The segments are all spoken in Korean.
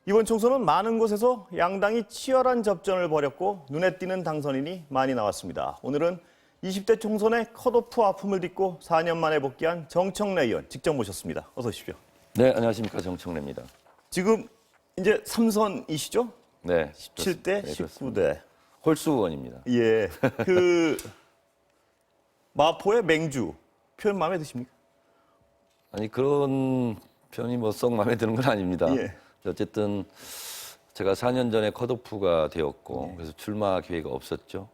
이번 총선은 많은 곳에서 양당이 치열한 접전을 벌였고 눈에 띄는 당선인이 많이 나왔습니다. 오늘은 20대 총선의 컷오프 아픔을 딛고 4년 만에 복귀한 정청래 의원 직접 모셨습니다. 어서 오십시오. 네, 안녕하십니까. 정청래입니다. 지금 이제 3선이시죠? 네. 17대, 네, 19대. 홀수 의원입니다. 예. 마포의 맹주 표현 마음에 드십니까? 아니, 그런 표현이 뭐 썩 마음에 드는 건 아닙니다. 예. 어쨌든 제가 4년 전에 컷오프가 되었고 그래서 출마 기회가 없었죠.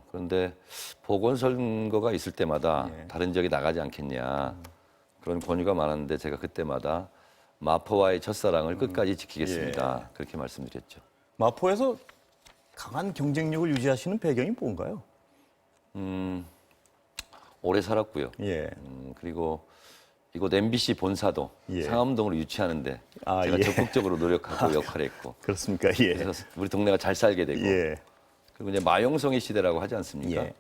그런데 보궐선거가 있을 때마다 다른 지역에 나가지 않겠냐 그런 권유가 많았는데 제가 그때마다 마포와의 첫사랑을 끝까지 지키겠습니다. 그렇게 말씀드렸죠. 마포에서 강한 경쟁력을 유지하시는 배경이 뭔가요? 오래 살았고요. 예. 그리고 이곳 MBC 본사도 예. 상암동으로 유치하는데 아, 제가 예. 적극적으로 노력하고 역할을 했고 그렇습니까? 예. 그래서 우리 동네가 잘 살게 되고 예. 그리고 이제 마용성의 시대라고 하지 않습니까? 예.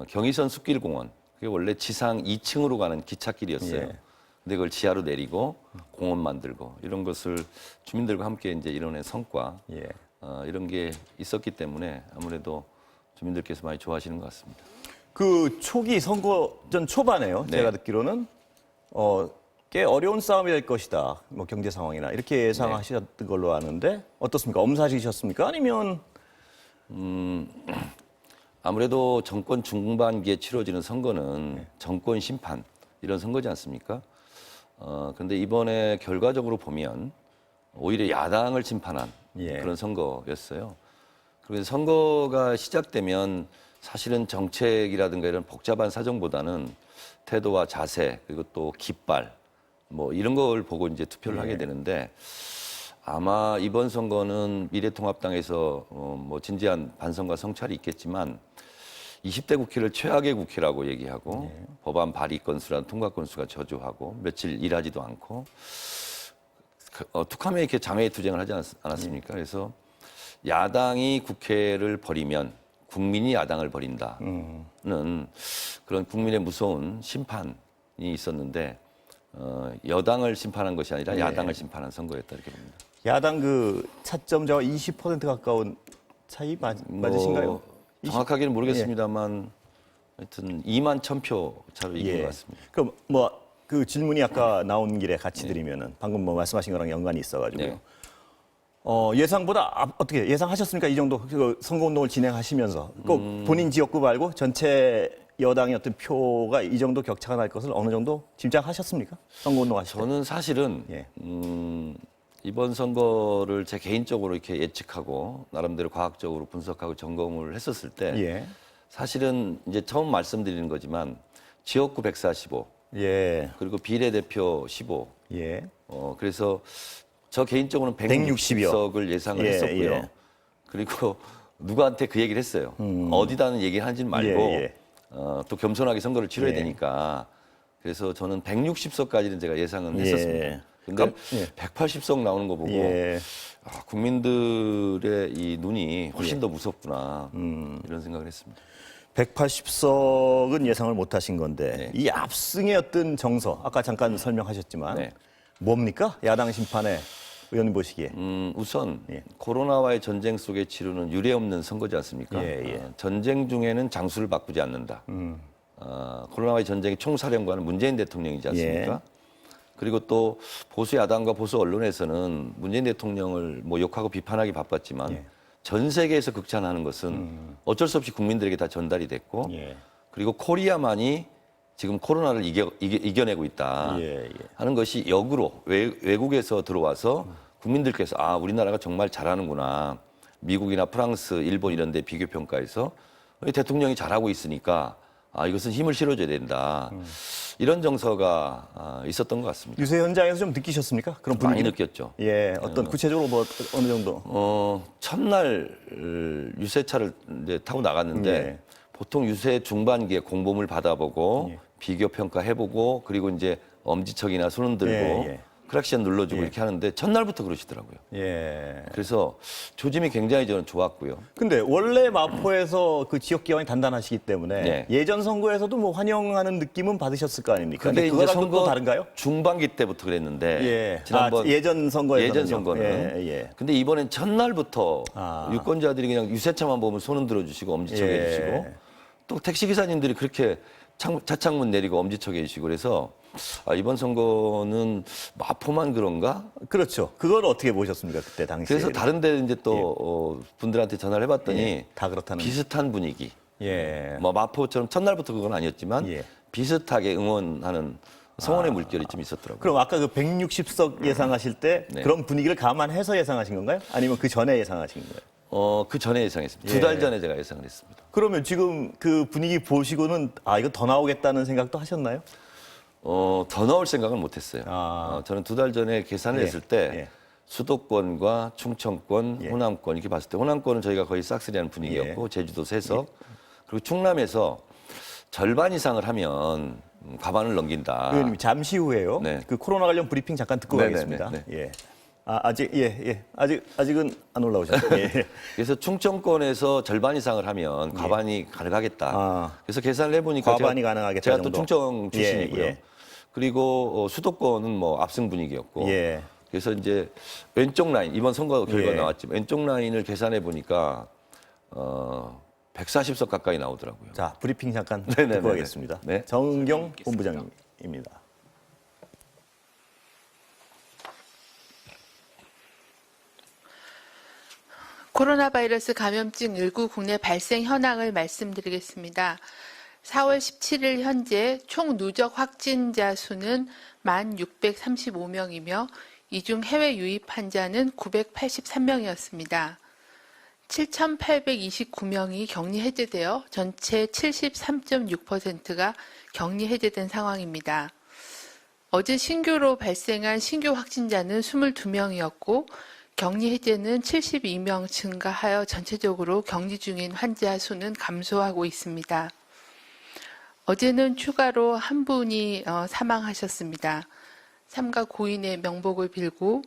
경의선 숲길공원 그게 원래 지상 2층으로 가는 기찻길이었어요. 예. 근데 그걸 지하로 내리고 공원 만들고 이런 것을 주민들과 함께 이제 이뤄낸 성과 예. 이런 게 있었기 때문에 아무래도 주민들께서 많이 좋아하시는 것 같습니다. 그 초기 선거전 초반에요. 네. 제가 듣기로는 꽤 어려운 싸움이 될 것이다. 뭐 경제 상황이나 이렇게 예상하셨던 걸로 아는데 어떻습니까? 엄사시셨습니까? 아니면 아무래도 정권 중반기에 치러지는 선거는 정권 심판 이런 선거지 않습니까? 그런데 이번에 결과적으로 보면 오히려 야당을 심판한 예. 그런 선거였어요. 그래서 선거가 시작되면 사실은 정책이라든가 이런 복잡한 사정보다는 태도와 자세 그리고 또 깃발 뭐 이런 걸 보고 이제 투표를 하게 되는데 아마 이번 선거는 미래통합당에서 뭐 진지한 반성과 성찰이 있겠지만 20대 국회를 최악의 국회라고 얘기하고 법안 발의 건수랑 통과 건수가 저조하고 며칠 일하지도 않고 툭하면 이렇게 장외 투쟁을 하지 않았습니까? 그래서 야당이 국회를 버리면 국민이 야당을 버린다는 그런 국민의 무서운 심판이 있었는데 여당을 심판한 것이 아니라 야당을 심판한 선거였다 이렇게 봅니다. 야당 그 차점자와 20% 가까운 차이 맞으신가요? 뭐 정확하게는 모르겠습니다만 하여튼 2만 1,000표 차로 이긴 것 같습니다. 그럼 뭐 그 질문이 아까 나온 길에 같이 드리면은 방금 뭐 말씀하신 거랑 연관이 있어가지고요. 네. 예상보다 어떻게 예상하셨습니까? 이 정도 그 선거운동을 진행하시면서 꼭 본인 지역구 말고 전체 여당의 어떤 표가 이 정도 격차가 날 것을 어느 정도 짐작하셨습니까? 선거운동 하실 때. 저는 사실은 예. 이번 선거를 제 개인적으로 이렇게 예측하고 나름대로 과학적으로 분석하고 점검을 했었을 때 예. 사실은 이제 처음 말씀드리는 거지만 지역구 145 예. 그리고 비례대표 15 예. 그래서 저 개인적으로는 160 여. 160석을 예상을 예, 했었고요. 예. 그리고 누구한테 그 얘기를 했어요. 어디다는 얘기를 하지 말고 예. 또 겸손하게 선거를 치러야 예. 되니까 그래서 저는 160석까지는 제가 예상은 했었습니다. 근데 예. 180석 나오는 거 보고 예. 국민들의 이 눈이 훨씬 더 무섭구나 이런 생각을 했습니다. 180석은 예상을 못 하신 건데 네. 이 압승의 어떤 정서 아까 잠깐 설명하셨지만 네. 뭡니까? 야당 심판에 의원님 보시기에. 우선 예. 코로나와의 전쟁 속에 치르는 유례없는 선거지 않습니까? 예, 예. 전쟁 중에는 장수를 바꾸지 않는다. 코로나와의 전쟁의 총사령관은 문재인 대통령이지 않습니까? 예. 그리고 또 보수 야당과 보수 언론에서는 문재인 대통령을 뭐 욕하고 비판하기 바빴지만 예. 전 세계에서 극찬하는 것은 어쩔 수 없이 국민들에게 다 전달이 됐고 예. 그리고 코리아만이 지금 코로나를 이겨내고 있다 예, 예. 하는 것이 역으로 외국에서 들어와서 국민들께서 아 우리나라가 정말 잘하는구나 미국이나 프랑스, 일본 이런 데 비교 평가에서 대통령이 잘하고 있으니까 아 이것은 힘을 실어줘야 된다 이런 정서가 있었던 것 같습니다. 유세 현장에서 좀 느끼셨습니까? 그런 분위기 많이 느꼈죠. 예, 어떤 구체적으로 뭐 어느 정도? 첫날 유세차를 이제 타고 나갔는데 예. 보통 유세 중반기에 공보물 받아보고 예. 비교 평가해보고 그리고 이제 엄지척이나 손흔 들고 예, 예. 클락션 눌러주고 이렇게 하는데 첫날부터 그러시더라고요. 예. 그래서 조짐이 굉장히 저는 좋았고요. 근데 원래 마포에서 그 지역 기반이 단단하시기 때문에 네. 예전 선거에서도 뭐 환영하는 느낌은 받으셨을 거 아닙니까? 근데 이제 그거랑 선거 또 다른가요? 중반기 때부터 그랬는데 예. 지난번 예전 선거에서는요? 예전 선거는 예, 예. 근데 이번엔 첫날부터 아. 유권자들이 그냥 유세차만 보면 손흔 들어주시고 엄지척 예. 해주시고 또 택시 기사님들이 그렇게 차창문 내리고 엄지척 해주시고 그래서 이번 선거는 마포만 그런가? 그렇죠. 그걸 어떻게 보셨습니까? 그때 당시에. 그래서 다른 데 이제 또 분들한테 전화를 해봤더니 예. 다 그렇다는. 비슷한 분위기. 예. 뭐 마포처럼 첫날부터 그건 아니었지만 예. 비슷하게 응원하는 성원의 물결이 좀 있었더라고요. 그럼 아까 그 160석 예상하실 때 네. 그런 분위기를 감안해서 예상하신 건가요? 아니면 그 전에 예상하신 거예요? 그 전에 예상했습니다. 예. 2달 전에 제가 예상을 했습니다. 그러면 지금 그 분위기 보시고는 이거 더 나오겠다는 생각도 하셨나요? 더 나올 생각은 못했어요. 아. 저는 2달 전에 계산을 예. 했을 때 예. 수도권과 충청권, 예. 호남권 이렇게 봤을 때 호남권은 저희가 거의 싹쓸이하는 분위기였고 제주도 3석 그리고 충남에서 절반 이상을 하면 과반을 넘긴다. 의원님 잠시 후에요. 네. 그 코로나 관련 브리핑 잠깐 듣고 네네네, 가겠습니다. 네. 예. 아직은 안 올라오셨어요. 예. 그래서 충청권에서 절반 이상을 하면 과반이 가능하겠다. 아. 그래서 계산을 해보니까 과반이 가능하겠다 제가 또 정도. 충청 출신이고요. 예, 예. 그리고 수도권은 뭐 압승 분위기였고. 예. 그래서 이제 왼쪽 라인 이번 선거 결과 예. 나왔지만 왼쪽 라인을 계산해 보니까 140석 가까이 나오더라고요. 자, 브리핑 잠깐 네네네네. 듣고 가겠습니다. 네. 정경 본부장님입니다. 코로나 바이러스 감염증 19 국내 발생 현황을 말씀드리겠습니다. 4월 17일 현재 총 누적 확진자 수는 1,635명이며 이 중 해외 유입 환자는 983명이었습니다. 7,829명이 격리 해제되어 전체 73.6%가 격리 해제된 상황입니다. 어제 신규로 발생한 신규 확진자는 22명이었고 격리 해제는 72명 증가하여 전체적으로 격리 중인 환자 수는 감소하고 있습니다. 어제는 추가로 한 분이 사망하셨습니다. 삼가 고인의 명복을 빌고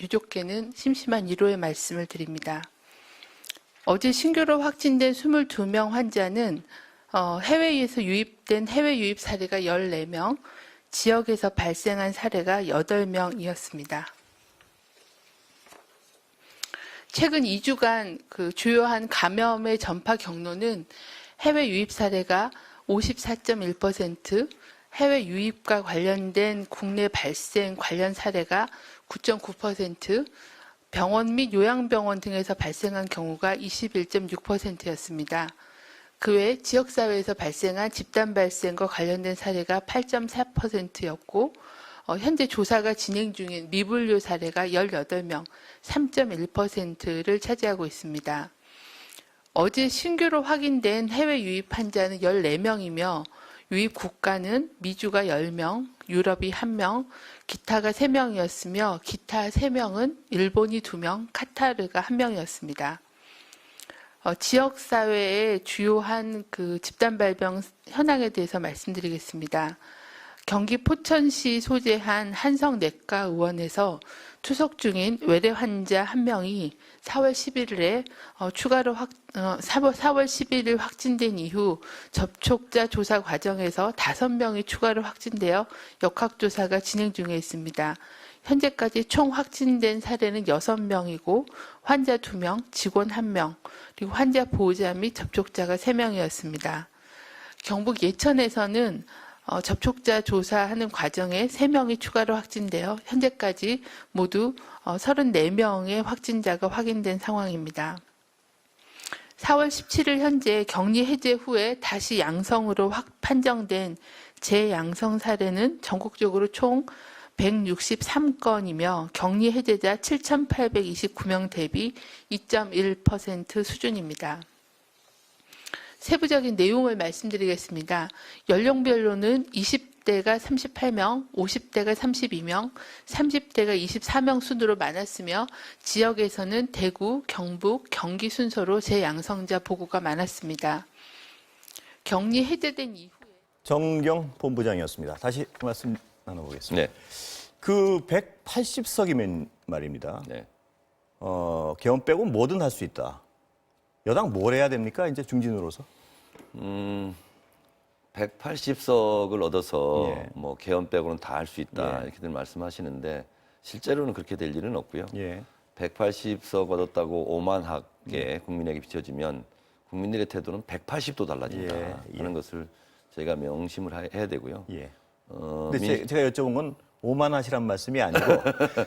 유족께는 심심한 위로의 말씀을 드립니다. 어제 신규로 확진된 22명 환자는 해외에서 유입된 해외 유입 사례가 14명, 지역에서 발생한 사례가 8명이었습니다. 최근 2주간 그 주요한 감염의 전파 경로는 해외 유입 사례가 54.1%, 해외 유입과 관련된 국내 발생 관련 사례가 9.9%, 병원 및 요양병원 등에서 발생한 경우가 21.6%였습니다. 그 외 지역사회에서 발생한 집단 발생과 관련된 사례가 8.4%였고 현재 조사가 진행 중인 미분류 사례가 18명, 3.1%를 차지하고 있습니다. 어제 신규로 확인된 해외 유입 환자는 14명이며 유입 국가는 미주가 10명, 유럽이 1명, 기타가 3명이었으며 기타 3명은 일본이 2명, 카타르가 1명이었습니다. 지역사회의 주요한 그 집단 발병 현황에 대해서 말씀드리겠습니다. 경기 포천시 소재한 한성내과의원에서 투석 중인 외래 환자 1명이 4월 11일에 추가로 4월 11일 확진된 이후 접촉자 조사 과정에서 5명이 추가로 확진되어 역학조사가 진행 중에 있습니다. 현재까지 총 확진된 사례는 6명이고 환자 2명, 직원 1명, 그리고 환자 보호자 및 접촉자가 3명이었습니다. 경북 예천에서는 접촉자 조사하는 과정에 3명이 추가로 확진되어 현재까지 모두 34명의 확진자가 확인된 상황입니다. 4월 17일 현재 격리 해제 후에 다시 양성으로 판정된 재양성 사례는 전국적으로 총 163건이며 격리 해제자 7,829명 대비 2.1% 수준입니다. 세부적인 내용을 말씀드리겠습니다. 연령별로는 20대가 38명, 50대가 32명, 30대가 24명 순으로 많았으며 지역에서는 대구, 경북, 경기 순서로 재양성자 보고가 많았습니다. 격리 해제된 이후에 정경 본부장이었습니다. 다시 말씀 나눠보겠습니다. 네. 그 180석이면 말입니다. 네. 개헌 빼고 뭐든 할 수 있다. 여당 뭘 해야 됩니까? 이제 중진으로서. 180석을 얻어서 예. 뭐 개헌 빼고는 다 할 수 있다 예. 이렇게들 말씀하시는데 실제로는 그렇게 될 일은 없고요. 예. 180석 얻었다고 오만하게 국민에게 비춰지면 국민들의 태도는 180도 달라진다 예. 하는 것을 저희가 명심을 해야 되고요. 예. 어, 근데 제가 여쭤본 건 오만하시란 말씀이 아니고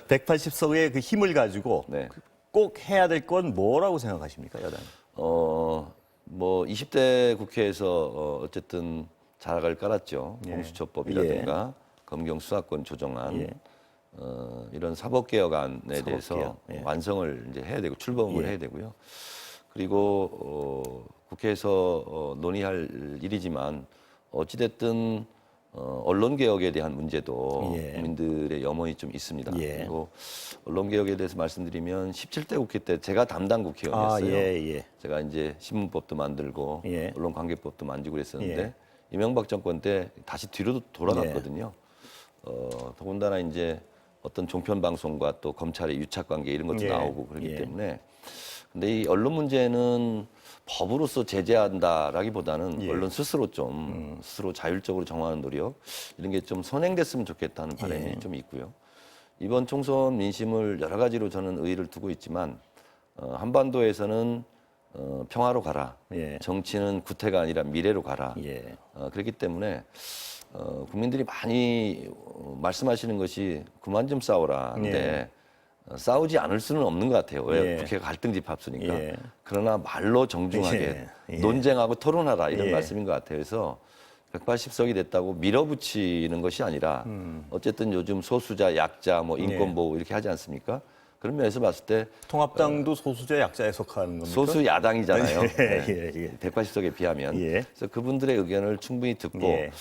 180석의 그 힘을 가지고 네. 꼭 해야 될 건 뭐라고 생각하십니까, 여당? 뭐 20대 국회에서 어쨌든 자락을 깔았죠. 예. 공수처법이라든가 검경 수사권 조정안, 예. 이런 사법개혁안에 사법개혁, 대해서 예. 완성을 이제 해야 되고 출범을 예. 해야 되고요. 그리고 국회에서 논의할 일이지만 어찌됐든 언론 개혁에 대한 문제도 예. 국민들의 염원이 좀 있습니다. 예. 그리고 언론 개혁에 대해서 말씀드리면 17대 국회 때 제가 담당 국회의원이었어요. 예. 제가 이제 신문법도 만들고 예. 언론관계법도 만들고 그랬었는데 예. 이명박 정권 때 다시 뒤로 돌아갔거든요. 더군다나 이제 어떤 종편 방송과 또 검찰의 유착 관계 이런 것도 예. 나오고 그렇기 예. 때문에 근데 이 언론 문제는 법으로서 제재한다라기보다는 예. 언론 스스로 좀 스스로 자율적으로 정하는 노력 이런 게 좀 선행됐으면 좋겠다는 바람이 예. 좀 있고요. 이번 총선 민심을 여러 가지로 저는 의의를 두고 있지만 한반도에서는 평화로 가라. 예. 정치는 구태가 아니라 미래로 가라. 예. 그렇기 때문에 국민들이 많이 말씀하시는 것이 그만 좀 싸워라인데 싸우지 않을 수는 없는 것 같아요. 왜 예. 국회가 갈등 집합수니까. 예. 그러나 말로 정중하게 예. 예. 논쟁하고 토론하라 이런 예. 말씀인 것 같아요. 그래서 180석이 됐다고 밀어붙이는 것이 아니라 어쨌든 요즘 소수자, 약자, 뭐 인권보호 이렇게 하지 않습니까? 그런 면에서 봤을 때 통합당도 소수자 약자에 속하는 겁니까? 소수 야당이잖아요. 예. 180석에 비하면. 예. 그래서 그분들의 의견을 충분히 듣고 예.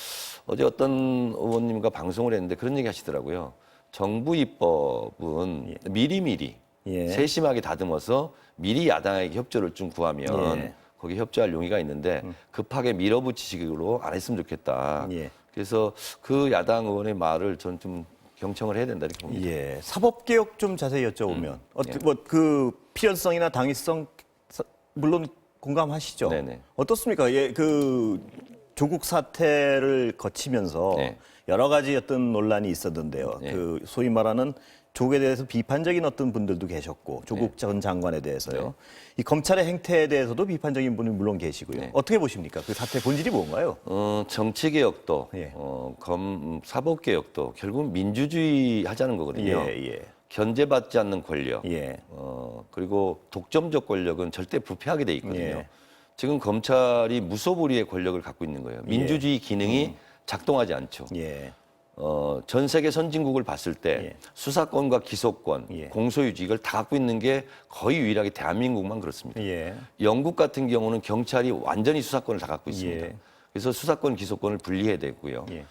어제 어떤 의원님과 방송을 했는데 그런 얘기 하시더라고요. 정부 입법은 미리미리 예. 세심하게 다듬어서 미리 야당에게 협조를 좀 구하면 예. 거기 협조할 용의가 있는데 급하게 밀어붙이식으로 안 했으면 좋겠다. 예. 그래서 그 야당 의원의 말을 전 좀 경청을 해야 된다 이렇게 봅니다. 예, 사법개혁 좀 자세히 여쭤보면 그 필연성이나 당위성 물론 공감하시죠? 네네. 어떻습니까? 예, 그 조국 사태를 거치면서 네. 여러 가지 어떤 논란이 있었는데요. 네. 그 소위 말하는 조국에 대해서 비판적인 어떤 분들도 계셨고 조국 네. 전 장관에 대해서요. 이 검찰의 행태에 대해서도 비판적인 분이 물론 계시고요. 네. 어떻게 보십니까? 그 사태 본질이 뭔가요? 정치 개혁도 예. 사법 개혁도 결국 민주주의 하자는 거거든요. 예. 견제받지 않는 권력, 예. 그리고 독점적 권력은 절대 부패하게 돼 있거든요. 예. 지금 검찰이 무소불위의 권력을 갖고 있는 거예요. 민주주의 기능이 작동하지 않죠. 예. 전 세계 선진국을 봤을 때 예. 수사권과 기소권, 예. 공소유지 이걸 다 갖고 있는 게 거의 유일하게 대한민국만 그렇습니다. 예. 영국 같은 경우는 경찰이 완전히 수사권을 다 갖고 있습니다. 예. 그래서 수사권, 기소권을 분리해야 되고요. 예.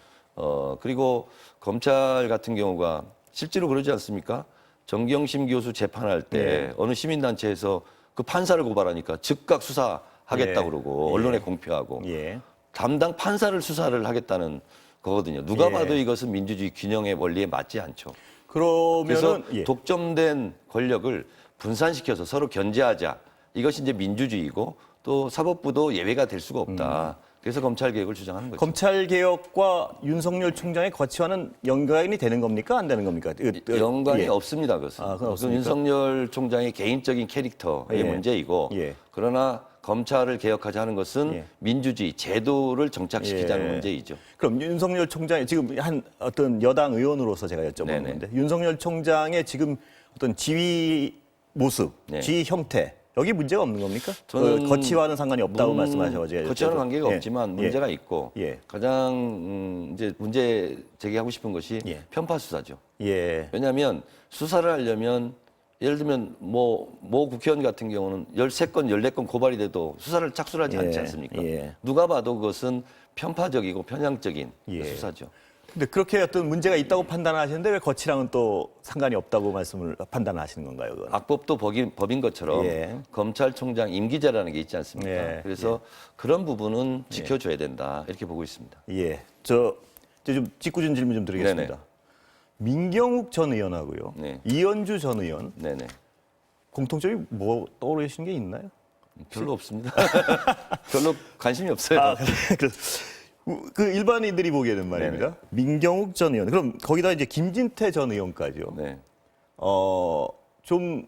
그리고 검찰 같은 경우가 실제로 그러지 않습니까? 정경심 교수 재판할 때 예. 어느 시민단체에서 그 판사를 고발하니까 즉각 수사하겠다 예. 그러고 예. 언론에 공표하고 예. 담당 판사를 수사를 하겠다는 거거든요. 누가 예. 봐도 이것은 민주주의 균형의 원리에 맞지 않죠. 그러면은 그래서 예. 독점된 권력을 분산시켜서 서로 견제하자. 이것이 이제 민주주의고 또 사법부도 예외가 될 수가 없다. 그래서 검찰 개혁을 주장하는 거죠. 검찰 개혁과 윤석열 총장의 거치와는 연관이 되는 겁니까? 안 되는 겁니까? 연관이 예. 없습니다. 그것은. 아, 그건 없습니까? 윤석열 총장의 개인적인 캐릭터의 예. 문제이고 예. 그러나 검찰을 개혁하자 하는 것은 예. 민주주의, 제도를 정착시키자는 예. 문제이죠. 그럼 윤석열 총장이 지금 한 어떤 여당 의원으로서 제가 여쭤보는 네네. 건데 윤석열 총장의 지금 어떤 지휘 모습, 네. 지휘 형태 여기 문제가 없는 겁니까? 저는 거치와는 상관이 없다고 말씀하셔가지고 거치와는 관계가 예. 없지만 예. 문제가 있고 예. 가장 이제 문제 제기하고 싶은 것이 예. 편파 수사죠. 예. 왜냐하면 수사를 하려면 예를 들면 모 국회의원 같은 경우는 13건, 14건 고발이 돼도 수사를 착수하지 않지 예. 않습니까? 예. 누가 봐도 그것은 편파적이고 편향적인 예. 수사죠. 근데 그렇게 어떤 문제가 있다고 판단하시는데 왜 거치랑은 또 상관이 없다고 말씀을 판단하시는 건가요? 그건? 악법도 법인 것처럼 예. 검찰총장 임기제라는 게 있지 않습니까? 예. 그래서 그런 부분은 지켜줘야 된다 이렇게 보고 있습니다. 예. 좀 짓궂은 질문 좀 드리겠습니다. 네네. 민경욱 전 의원하고요. 네. 이현주 전 의원 네네. 공통점이 뭐 떠오르시는 게 있나요? 별로 없습니다. 별로 관심이 없어요. 아, 그 일반인들이 보기에는 말입니다. 네네. 민경욱 전 의원. 그럼 거기다 이제 김진태 전 의원까지요. 네. 좀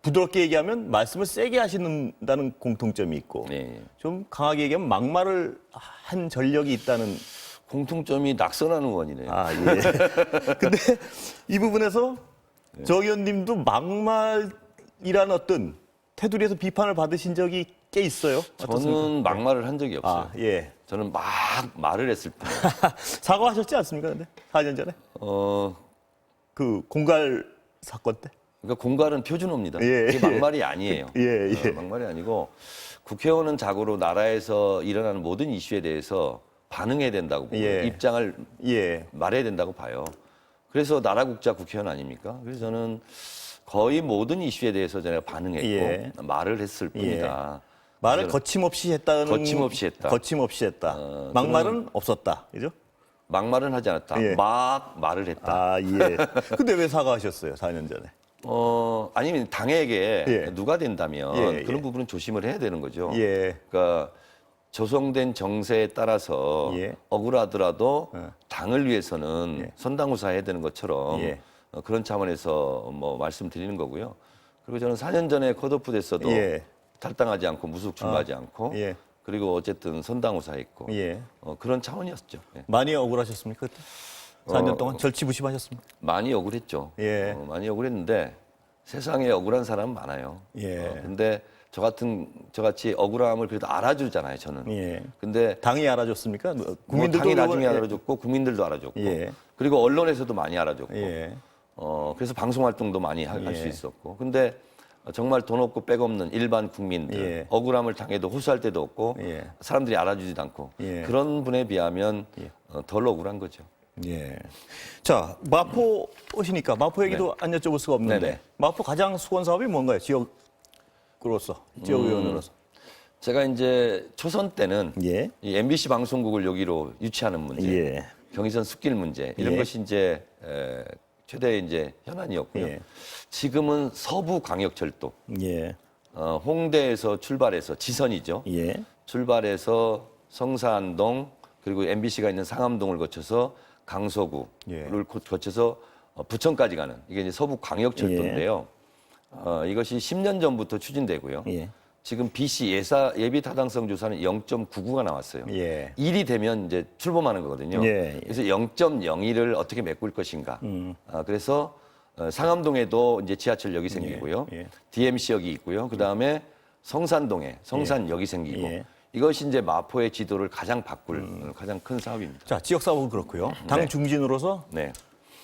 부드럽게 얘기하면 말씀을 세게 하시는다는 공통점이 있고 네. 좀 강하게 얘기하면 막말을 한 전력이 있다는. 공통점이 낙선하는 의원이네요. 아, 예. 근데 이 부분에서 정 의원님도 막말이라는 어떤 테두리에서 비판을 받으신 적이 꽤 있어요. 저는 막말을 한 적이 없어요. 아, 예. 저는 막 말을 했을 뿐. 사과하셨지 않습니까? 근데 4년 전에 그 공갈 사건 때. 그러니까 공갈은 표준어입니다. 예, 이게 막말이 아니에요. 예, 예. 막말이 아니고 국회의원은 자고로 나라에서 일어나는 모든 이슈에 대해서 반응해야 된다고 보고 예. 입장을 예. 말해야 된다고 봐요. 그래서 나라국자 국회의원 아닙니까? 그래서 저는 거의 모든 이슈에 대해서 제가 반응했고 예. 말을 했을 뿐이다. 말을 그래서 거침없이 했다는. 거침없이 했다. 거침없이 했다. 막말은 없었다. 그죠? 막말은 하지 않았다. 예. 막 말을 했다. 아, 예. 근데 왜 사과하셨어요? 4년 전에. 아니면 당에게 예. 누가 된다면 예, 그런 예. 부분은 조심을 해야 되는 거죠. 예. 그러니까 조성된 정세에 따라서 예. 억울하더라도 예. 당을 위해서는 예. 선당후사 해야 되는 것처럼 예. 그런 차원에서 뭐 말씀드리는 거고요. 그리고 저는 4년 전에 컷오프 됐어도 예. 탈당하지 않고 무속 출마하지 않고 예. 그리고 어쨌든 선당후사했고 예. 그런 차원이었죠. 예. 많이 억울하셨습니까? 그때? 4년 동안 절치부심하셨습니까? 많이 억울했죠. 예. 많이 억울했는데 세상에 억울한 사람은 많아요. 예. 근데 저같이 억울함을 그래도 알아주잖아요. 저는. 예. 근데 당이 알아줬습니까? 뭐 국민들도 당이 나중에 그걸- 알아줬고 국민들도 알아줬고 예. 그리고 언론에서도 많이 알아줬고 예. 그래서 방송 활동도 많이 할 수 예. 있었고 근데 정말 돈 없고 백 없는 일반 국민들 예. 억울함을 당해도 호소할 데도 없고 예. 사람들이 알아주지도 않고 예. 그런 분에 비하면 덜 억울한 거죠. 예. 자, 마포 오시니까 마포 얘기도 안 여쭤볼 수가 없는데 네네. 마포 가장 수건 사업이 뭔가요? 지역으로서, 지역 의원으로서. 제가 이제 초선 때는 예. 이 MBC 방송국을 여기로 유치하는 문제, 예. 경의선 숲길 문제 이런 예. 것이 이제 최대의 이제 현안이었고요. 예. 지금은 서부광역철도 예. 홍대에서 출발해서 지선이죠. 예. 출발해서 성산동 그리고 MBC가 있는 상암동을 거쳐서 강서구를 예. 거쳐서 부천까지 가는 이게 이제 서부광역철도인데요. 이것이 10년 전부터 추진되고요. 예. 지금 BC 예비 타당성 조사는 0.99가 나왔어요. 예. 1이 되면 이제 출범하는 거거든요. 예, 예. 그래서 0.01을 어떻게 메꿀 것인가. 그래서 상암동에도 이제 지하철역이 생기고요. 예. DMC역이 있고요. 그 다음에 성산동에 성산역이 생기고 예. 이것이 이제 마포의 지도를 가장 바꿀 가장 큰 사업입니다. 자, 지역 사업은 그렇고요. 당 네. 중진으로서 네.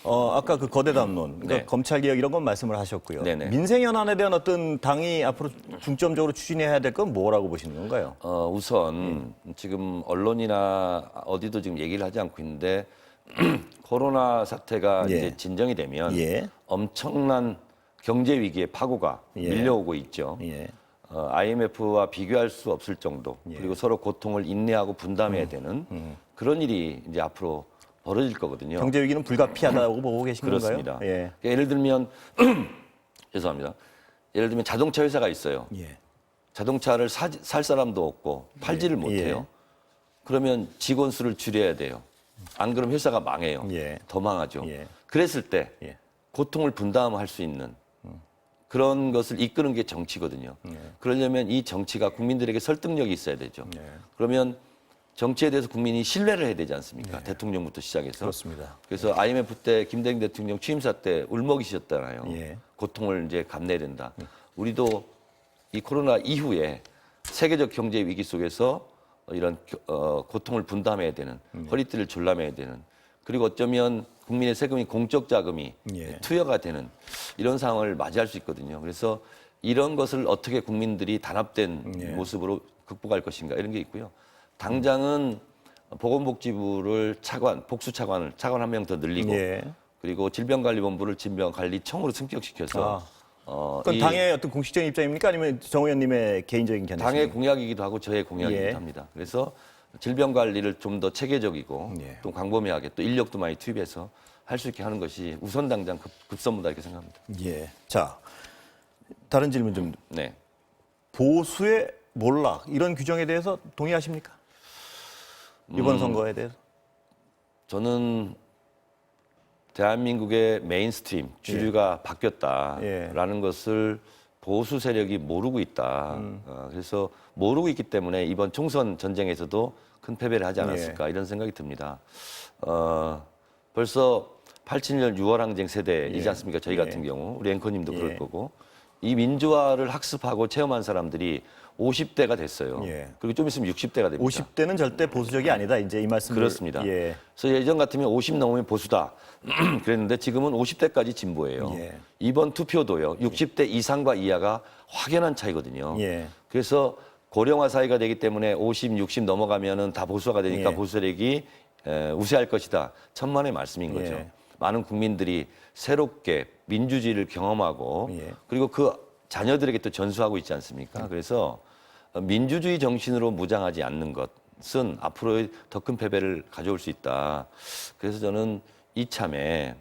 아까 그 거대 담론, 그러니까 네. 검찰 개혁 이런 건 말씀을 하셨고요. 네네. 민생 현안에 대한 어떤 당이 앞으로 중점적으로 추진해야 될 건 뭐라고 보시는 건가요? 우선 지금 언론이나 어디도 지금 얘기를 하지 않고 있는데 코로나 사태가 예. 이제 진정이 되면 예. 엄청난 경제 위기의 파고가 예. 밀려오고 있죠. 예. IMF와 비교할 수 없을 정도 예. 그리고 서로 고통을 인내하고 분담해야 되는 그런 일이 이제 앞으로 벌어질 거거든요. 경제 위기는 불가피하다고 보고 계신 그렇습니다. 건가요? 예. 그러니까 예를 들면 죄송합니다. 예를 들면 자동차 회사가 있어요. 예. 자동차를 살 사람도 없고 팔지를 못해요. 그러면 직원 수를 줄여야 돼요. 안 그러면 회사가 망해요. 예. 더 망하죠. 예. 그랬을 때 예. 고통을 분담할 수 있는 그런 것을 이끄는 게 정치거든요. 그러려면 이 정치가 국민들에게 설득력이 있어야 되죠. 그러면 정치에 대해서 국민이 신뢰를 해야 되지 않습니까? 대통령부터 시작해서. 그렇습니다. 그래서 IMF 때 김대중 대통령 취임사 때 울먹이셨잖아요. 예. 고통을 이제 감내야 된다. 우리도 이 코로나 이후에 세계적 경제 위기 속에서 이런 고통을 분담해야 되는 허리띠를 졸라매야 되는 그리고 어쩌면 국민의 세금이 공적 자금이 예. 투여가 되는 이런 상황을 맞이할 수 있거든요. 그래서 이런 것을 어떻게 국민들이 단합된 모습으로 극복할 것인가 이런 게 있고요. 당장은 보건복지부를 차관 한 명 더 늘리고 예. 그리고 질병관리본부를 질병관리청으로 승격시켜서 그건 이 당의 어떤 공식적인 입장입니까? 아니면 정 의원님의 개인적인 견해입니까? 당의 공약이기도 하고 저의 공약이기도 예. 합니다. 그래서 질병관리를 좀 더 체계적이고 예. 또 광범위하게 또 인력도 많이 투입해서 할 수 있게 하는 것이 우선 당장 급선무다 이렇게 생각합니다. 예. 자, 다른 질문 좀. 네. 보수의 몰락 이런 규정에 대해서 동의하십니까? 이번 선거에 대해서? 저는 대한민국의 메인스트림 주류가 바뀌었다라는 것을 보수 세력이 모르고 있다. 그래서 모르고 있기 때문에 이번 총선 전쟁에서도 큰 패배를 하지 않았을까 이런 생각이 듭니다. 벌써 87년 6월 항쟁 세대이지 않습니까? 저희 같은 경우 우리 앵커님도 그럴 거고 이 민주화를 학습하고 체험한 사람들이 50대가 됐어요. 그리고 좀 있으면 60대가 됩니다. 50대는 절대 보수적이 아니다. 이제 이 말씀을. 그렇습니다. 그래서 예전 같으면 50 넘으면 보수다. 그랬는데 지금은 50대까지 진보예요. 이번 투표도요. 60대 이상과 이하가 확연한 차이거든요. 그래서 고령화 사회가 되기 때문에 50, 60 넘어가면은 다 보수화가 되니까 보수 세력이 우세할 것이다. 천만의 말씀인 거죠. 많은 국민들이 새롭게 민주주의를 경험하고 그리고 그 자녀들에게 또 전수하고 있지 않습니까? 그래서 민주주의 정신으로 무장하지 않는 것은 앞으로의 더 큰 패배를 가져올 수 있다. 그래서 저는 이참에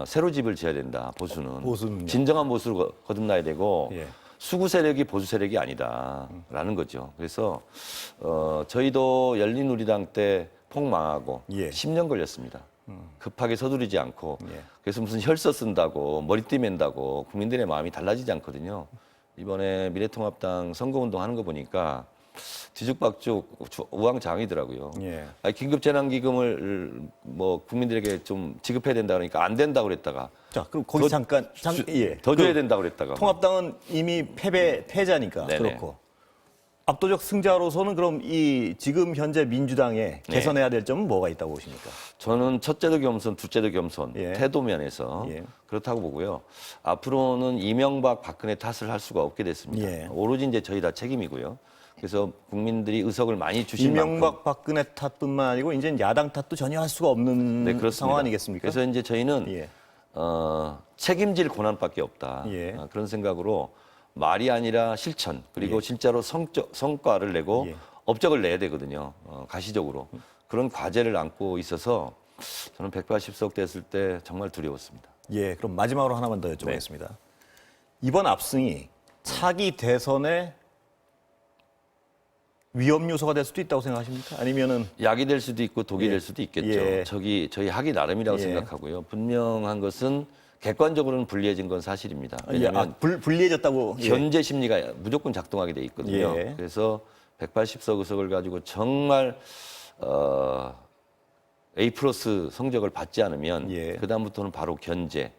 새로 집을 지어야 된다. 보수는. 진정한 보수를 거듭나야 되고 수구 세력이 보수 세력이 아니다라는 거죠. 그래서 저희도 열린우리당 때 폭망하고 10년 걸렸습니다. 급하게 서두르지 않고 그래서 무슨 혈서 쓴다고 머리띠 맨다고 국민들의 마음이 달라지지 않거든요. 이번에 미래통합당 선거운동 하는 거 보니까 뒤죽박죽 우왕좌왕이더라고요. 긴급재난기금을 뭐 국민들에게 좀 지급해야 된다 그러니까 안 된다고 그랬다가 자, 그럼 거기 더 줘야 된다고 그랬다가 통합당은 이미 패자니까 그렇고 압도적 승자로서는 그럼 이 지금 현재 민주당에 개선해야 될 점은 뭐가 있다고 보십니까? 저는 첫째도 겸손, 둘째도 겸손, 태도 면에서 그렇다고 보고요. 앞으로는 이명박, 박근혜 탓을 할 수가 없게 됐습니다. 오로지 이제 저희 다 책임이고요. 그래서 국민들이 의석을 많이 주신 이명박, 만큼 박근혜 탓뿐만 아니고 이제 야당 탓도 전혀 할 수가 없는 상황 아니겠습니까? 그래서 이제 저희는 책임질 권한밖에 없다. 그런 생각으로 말이 아니라 실천 그리고 진짜로 성과를 내고 업적을 내야 되거든요. 가시적으로. 그런 과제를 안고 있어서 저는 180석 됐을 때 정말 두려웠습니다. 그럼 마지막으로 하나만 더 여쭤보겠습니다. 이번 압승이 차기 대선의 위험 요소가 될 수도 있다고 생각하십니까? 아니면은 약이 될 수도 있고 독이 될 수도 있겠죠. 저희 하기 나름이라고 생각하고요. 분명한 것은 객관적으로는 불리해진 건 사실입니다. 왜냐하면 불리해졌다고 견제 심리가 무조건 작동하게 돼 있거든요. 그래서 180석 의석을 가지고 정말 A+ 성적을 받지 않으면 그다음부터는 바로 견제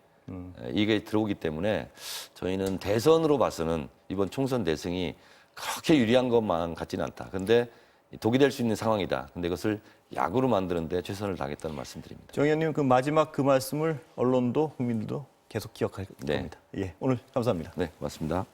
이게 들어오기 때문에 저희는 대선으로 봐서는 이번 총선 대승이 그렇게 유리한 것만 같지는 않다. 근데 독이 될 수 있는 상황이다. 근데 그것을 약으로 만드는데 최선을 다하겠다는 말씀드립니다. 정 의원님 그 마지막 그 말씀을 언론도 국민들도 계속 기억할 겁니다. 오늘 감사합니다. 네, 고맙습니다.